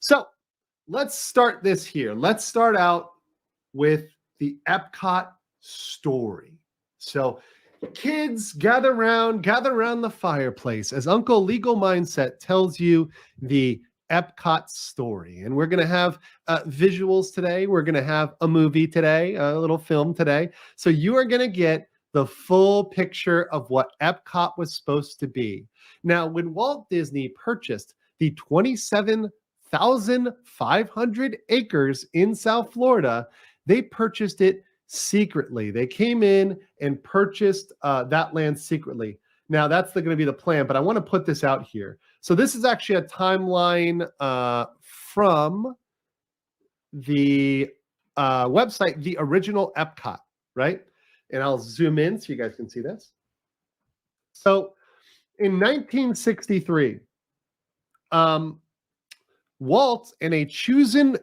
So let's start this here. Let's start out with the Epcot story. So kids, gather around the fireplace as Uncle Legal Mindset tells you the Epcot story. And we're going to have visuals today. We're going to have a movie today, a little film today. So you are going to get the full picture of what Epcot was supposed to be. Now, when Walt Disney purchased the 27,500 acres in South Florida, they purchased it secretly. They came in and purchased that land secretly. Now, that's going to be the plan, but I want to put this out here. So this is actually a timeline from the website, the original Epcot, right? And I'll zoom in so you guys can see this. So in 1963, Walt and a chosen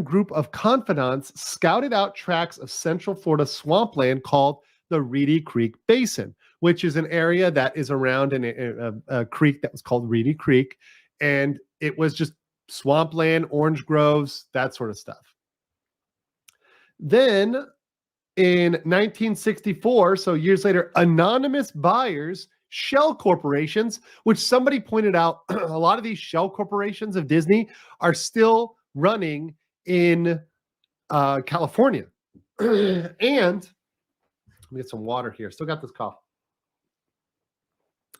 group of confidants scouted out tracts of Central Florida swampland called the Reedy Creek Basin, which is an area that is around a creek that was called Reedy Creek, and it was just swampland, orange groves, that sort of stuff. Then in 1964, so years later, anonymous buyers, shell corporations, which somebody pointed out, a lot of these shell corporations of Disney are still running in California. And let me get some water here. Still got this cough.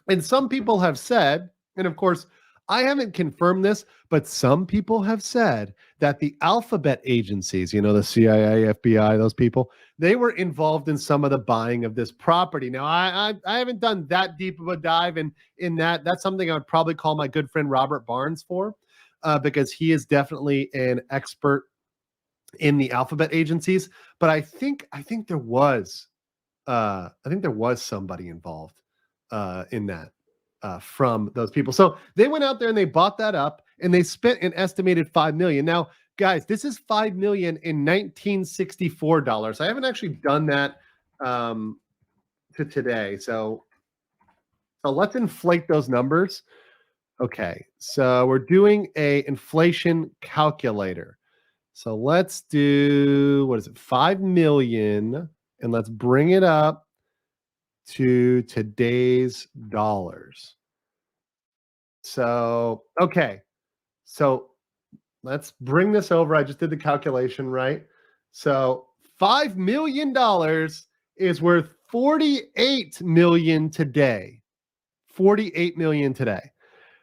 And some people have said, and of course, I haven't confirmed this, but some people have said that the alphabet agencies, the CIA, FBI, those people, they were involved in some of the buying of this property. Now, I haven't done that deep of a dive in that. That's something I would probably call my good friend Robert Barnes for, because he is definitely an expert in the alphabet agencies. But I think there was somebody involved in that. From those people. So they went out there and they bought that up and they spent an estimated $5 million. Now, guys, this is $5 million in 1964 dollars. I haven't actually done that to today. So let's inflate those numbers. Okay. So we're doing a inflation calculator. So let's do, 5 million, and let's bring it up to today's dollars. So, okay. So let's bring this over. I just did the calculation, right? So $5 million is worth 48 million today. 48 million today.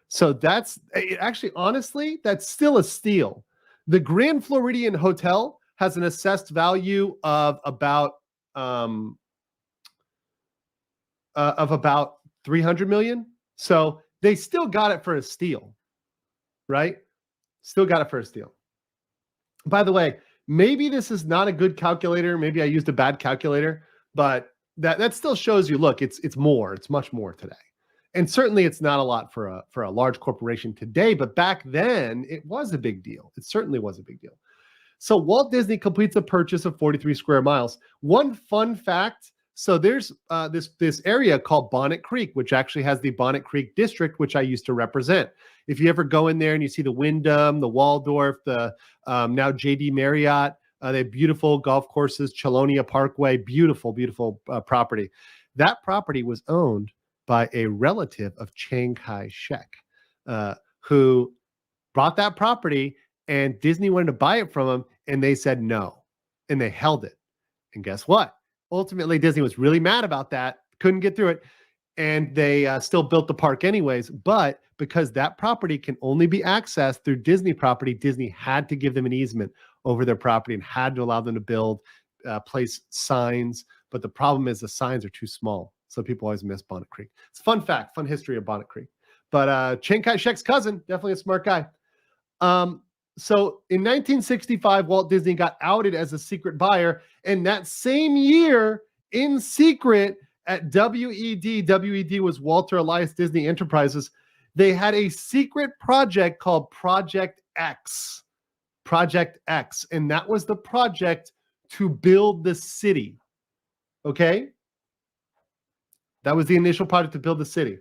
So that's actually, honestly, that's still a steal. The Grand Floridian Hotel has an assessed value of about 300 million. So they still got it for a steal, right? Still got it for a steal. By the way, maybe this is not a good calculator. Maybe I used a bad calculator, but that still shows you, look, it's more, it's much more today. And certainly it's not a lot for a large corporation today, but back then it was a big deal. It certainly was a big deal. So Walt Disney completes a purchase of 43 square miles. One fun fact, so there's this area called Bonnet Creek, which actually has the Bonnet Creek District, which I used to represent. If you ever go in there and you see the Wyndham, the Waldorf, the now JD Marriott, they have beautiful golf courses, Chelonia Parkway, beautiful, beautiful property. That property was owned by a relative of Chiang Kai-shek, who bought that property, and Disney wanted to buy it from him, and they said no, and they held it. And guess what? Ultimately, Disney was really mad about that, couldn't get through it, and they still built the park anyways. But because that property can only be accessed through Disney property, Disney had to give them an easement over their property and had to allow them to build, place signs. But the problem is the signs are too small, so people always miss Bonnet Creek. It's a fun fact, fun history of Bonnet Creek. But Chiang Kai-shek's cousin, definitely a smart guy. So in 1965, Walt Disney got outed as a secret buyer. And that same year, in secret at WED was Walter Elias Disney Enterprises, they had a secret project called Project X. Project X. And that was the project to build the city. Okay? That was the initial project to build the city.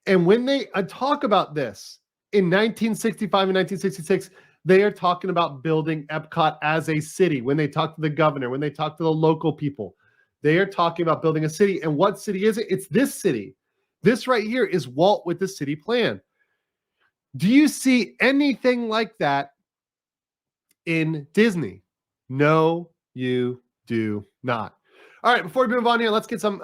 And when they talk about this, in 1965 and 1966, they are talking about building Epcot as a city. When they talk to the governor, when they talk to the local people, they are talking about building a city. And what city is it? It's this city. This right here is Walt with the city plan. Do you see anything like that in Disney? No, you do not. All right, before we move on here, let's get some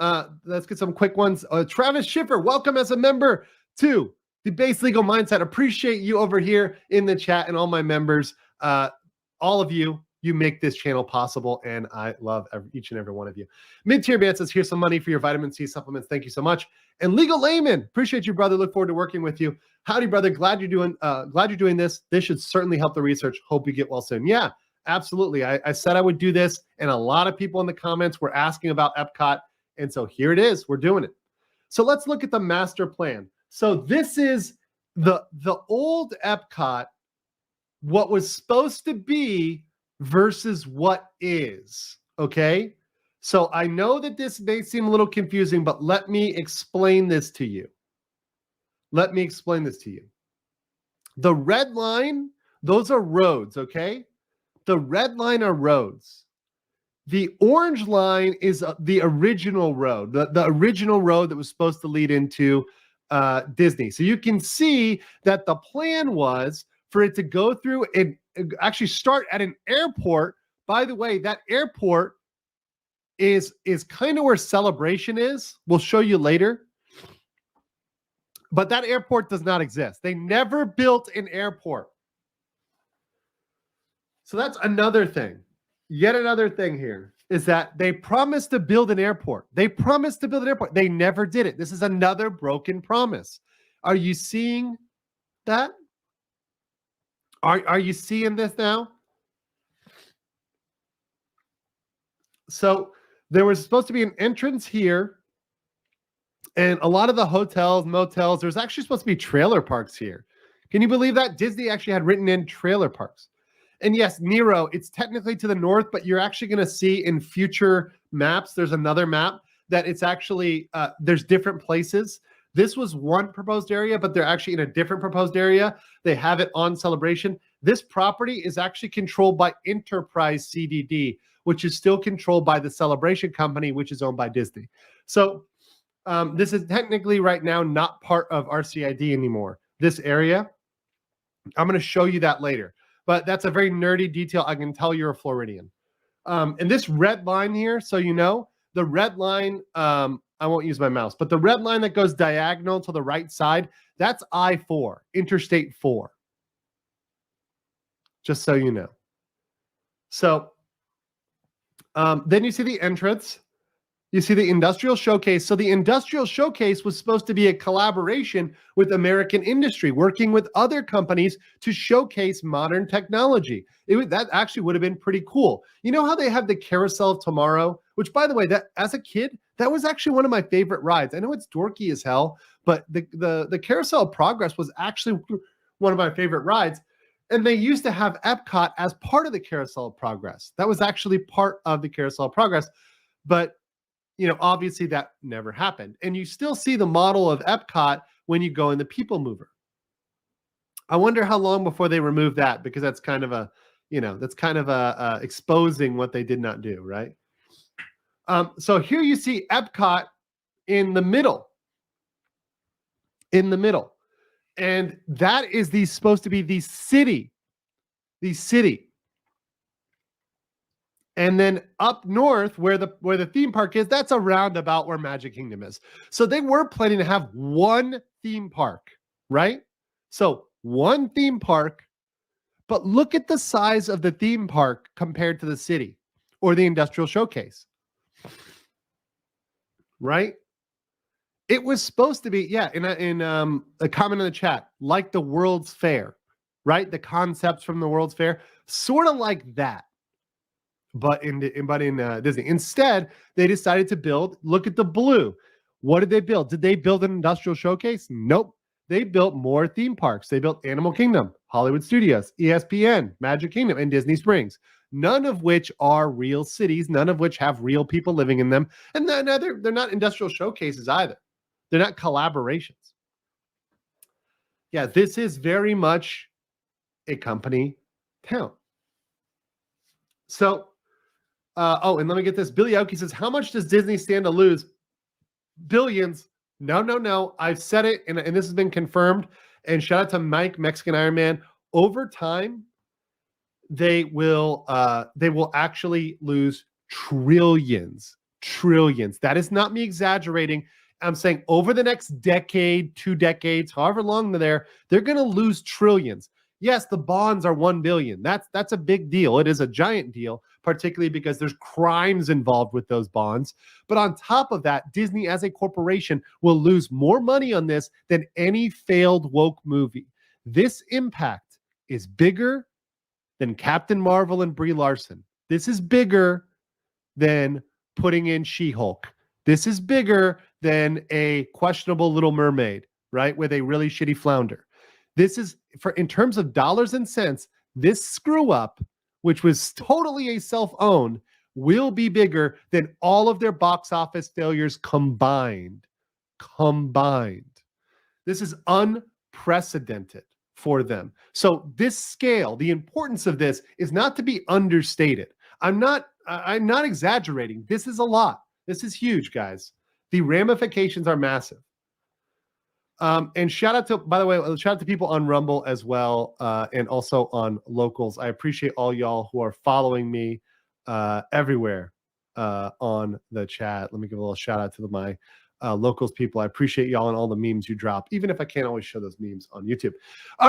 quick ones. Travis Schiffer, welcome as a member to the Base Legal Mindset. Appreciate you over here in the chat and all my members. All of you make this channel possible, and I love each and every one of you. Mid-tier man says, here's some money for your vitamin C supplements. Thank you so much. And Legal Layman, appreciate you, brother. Look forward to working with you. Howdy, brother. Glad you're doing this. This should certainly help the research. Hope you get well soon. Yeah, absolutely. I said I would do this, and a lot of people in the comments were asking about Epcot, and so here it is. We're doing it. So let's look at the master plan. So this is the old Epcot, what was supposed to be versus what is, okay? So I know that this may seem a little confusing, but let me explain this to you. Let me explain this to you. The red line, those are roads, okay? The red line are roads. The orange line is the original road, the original road that was supposed to lead into Disney. So you can see that the plan was for it to go through and actually start at an airport. By the way, that airport is kind of where Celebration is. We'll show you later. But that airport does not exist. They never built an airport. So that's another thing. Yet another thing here is that they promised to build an airport. They promised to build an airport. They never did it. This is another broken promise. Are you seeing that? Are you seeing this now? So there was supposed to be an entrance here, and a lot of the hotels, motels, there's actually supposed to be trailer parks here. Can you believe that? Disney actually had written in trailer parks. And yes, Nero, it's technically to the north, but you're actually going to see in future maps, there's another map that it's actually, there's different places. This was one proposed area, but they're actually in a different proposed area. They have it on Celebration. This property is actually controlled by Enterprise CDD, which is still controlled by the Celebration Company, which is owned by Disney. So this is technically right now not part of RCID anymore. This area, I'm going to show you that later. But that's a very nerdy detail. I can tell you're a Floridian. And this red line here, so you know, the red line, I won't use my mouse, but the red line that goes diagonal to the right side, that's I-4, Interstate 4. Just so you know. So then you see the entrance. You see the industrial showcase. So the industrial showcase was supposed to be a collaboration with American industry, working with other companies to showcase modern technology. That actually would have been pretty cool. You know how they have the Carousel of Tomorrow, which, by the way, that as a kid, that was actually one of my favorite rides. I know it's dorky as hell, but the Carousel of Progress was actually one of my favorite rides. And they used to have Epcot as part of the Carousel of Progress. That was actually part of the Carousel of Progress. But you know, obviously that never happened. And you still see the model of Epcot when you go in the People Mover. I wonder how long before they remove that, because that's kind of a, you know, that's kind of a exposing what they did not do, right? So here you see Epcot in the middle. In the middle. And that is supposed to be the city. The city. And then up north, where the theme park is, that's a roundabout where Magic Kingdom is. So they were planning to have one theme park, right? So one theme park, but look at the size of the theme park compared to the city or the industrial showcase, right? It was supposed to be, yeah, in a comment in the chat, like the World's Fair, right? The concepts from the World's Fair, sort of like that. But in Disney. Instead, they decided to build, look at the blue. What did they build? Did they build an industrial showcase? Nope. They built more theme parks. They built Animal Kingdom, Hollywood Studios, ESPN, Magic Kingdom, and Disney Springs. None of which are real cities, none of which have real people living in them. And they're not industrial showcases either. They're not collaborations. Yeah, this is very much a company town. So, and let me get this. Billy Aoki says, how much does Disney stand to lose? Billions. No. I've said it, and this has been confirmed. And shout out to Mike, Mexican Iron Man. Over time, they will actually lose trillions. That is not me exaggerating. I'm saying over the next decade, 2 decades, however long they're going to lose trillions. Yes, the bonds are 1 billion. That's a big deal. It is a giant deal, particularly because there's crimes involved with those bonds. But on top of that, Disney as a corporation will lose more money on this than any failed woke movie. This impact is bigger than Captain Marvel and Brie Larson. This is bigger than putting in She-Hulk. This is bigger than a questionable Little Mermaid, right? With a really shitty flounder. This is, in terms of dollars and cents, this screw up, which was totally a self-owned, will be bigger than all of their box office failures combined. This is unprecedented for them. So this scale, the importance of this is not to be understated. I'm not exaggerating. This is a lot. This is huge, guys. The ramifications are massive. And shout out to, by the way, shout out to people on Rumble as well, and also on Locals. I appreciate all y'all who are following me everywhere on the chat. Let me give a little shout out to my Locals people. I appreciate y'all and all the memes you drop, even if I can't always show those memes on YouTube. All